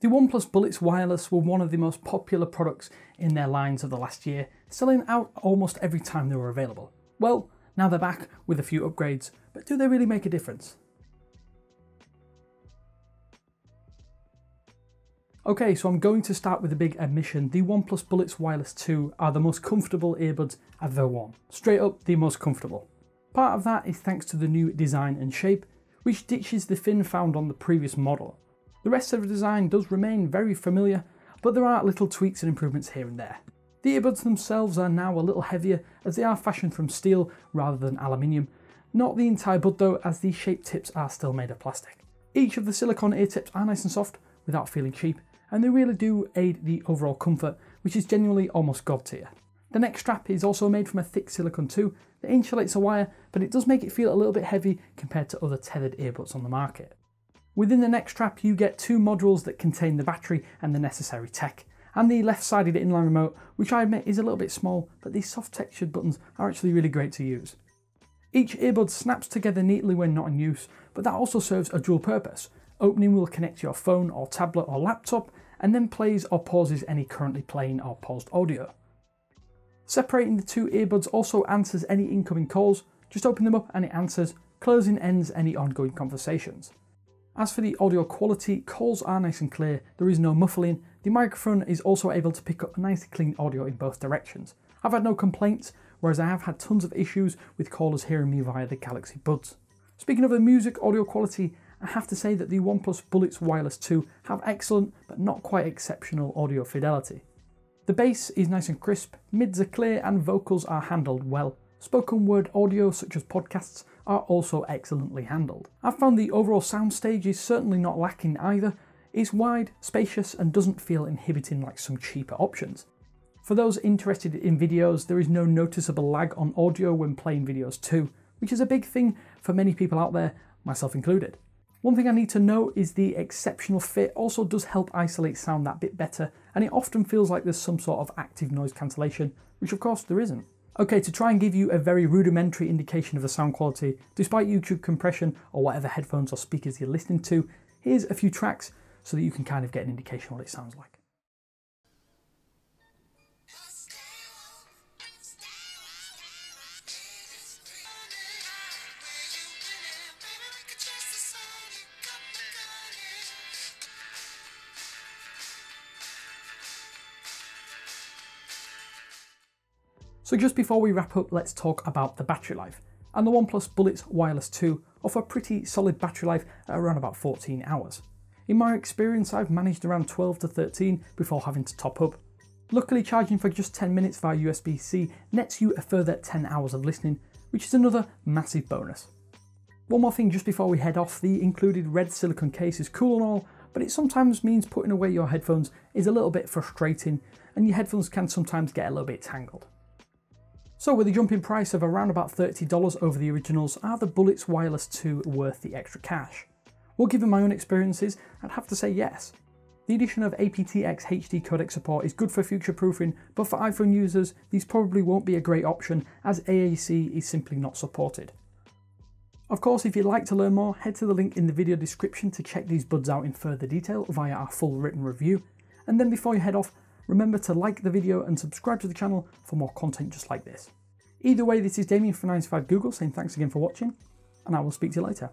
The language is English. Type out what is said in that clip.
The OnePlus Bullets Wireless were one of the most popular products in their lines of the last year, selling out almost every time they were available. Well, now they're back with a few upgrades, but do they really make a difference? Okay, so I'm going to start with a big admission. The OnePlus Bullets Wireless 2 are the most comfortable earbuds I've ever worn. Straight up, the most comfortable. Part of that is thanks to the new design and shape, which ditches the fin found on the previous model. The rest of the design does remain very familiar, but there are little tweaks and improvements here and there. The earbuds themselves are now a little heavier, as they are fashioned from steel rather than aluminium. Not the entire bud though, as the shaped tips are still made of plastic. Each of the silicone ear tips are nice and soft without feeling cheap, and they really do aid the overall comfort, which is genuinely almost god tier. The neck strap is also made from a thick silicone too that insulates the wire, but it does make it feel a little bit heavy compared to other tethered earbuds on the market. Within the neck strap you get two modules that contain the battery and the necessary tech, and the left-sided inline remote, which I admit is a little bit small, but these soft textured buttons are actually really great to use. Each earbud snaps together neatly when not in use, but that also serves a dual purpose. Opening will connect to your phone or tablet or laptop, and then plays or pauses any currently playing or paused audio. Separating the two earbuds also answers any incoming calls. Just open them up and it answers, closing ends any ongoing conversations. As for the audio quality, calls are nice and clear, there is no muffling. The microphone is also able to pick up nice clean audio in both directions. I've had no complaints, whereas I have had tons of issues with callers hearing me via the Galaxy Buds. Speaking of the music audio quality, I have to say that the OnePlus Bullets Wireless 2 have excellent but not quite exceptional audio fidelity. The bass is nice and crisp, mids are clear and vocals are handled well. Spoken word audio such as podcasts are also excellently handled. I've found the overall soundstage is certainly not lacking either. It's wide, spacious and doesn't feel inhibiting like some cheaper options. For those interested in videos, there is no noticeable lag on audio when playing videos too, which is a big thing for many people out there, myself included. One thing I need to note is the exceptional fit also does help isolate sound that bit better, and it often feels like there's some sort of active noise cancellation, which of course there isn't. Okay, to try and give you a very rudimentary indication of the sound quality, despite YouTube compression or whatever headphones or speakers you're listening to, here's a few tracks so that you can kind of get an indication of what it sounds like. So just before we wrap up, let's talk about the battery life. And the OnePlus Bullets Wireless 2 offer pretty solid battery life at around about 14 hours. In my experience, I've managed around 12 to 13 before having to top up. Luckily, charging for just 10 minutes via USB-C nets you a further 10 hours of listening, which is another massive bonus. One more thing just before we head off, the included red silicone case is cool and all, but it sometimes means putting away your headphones is a little bit frustrating, and your headphones can sometimes get a little bit tangled. So with a jump in price of around about $30 over the originals, are the Bullets Wireless 2 worth the extra cash? Well, given my own experiences, I'd have to say yes. The addition of aptX HD codec support is good for future-proofing, but for iPhone users, these probably won't be a great option as AAC is simply not supported. Of course, if you'd like to learn more, head to the link in the video description to check these buds out in further detail via our full written review. And then before you head off, remember to like the video and subscribe to the channel for more content just like this. Either way, this is Damien from 9to5 Google saying thanks again for watching, and I will speak to you later.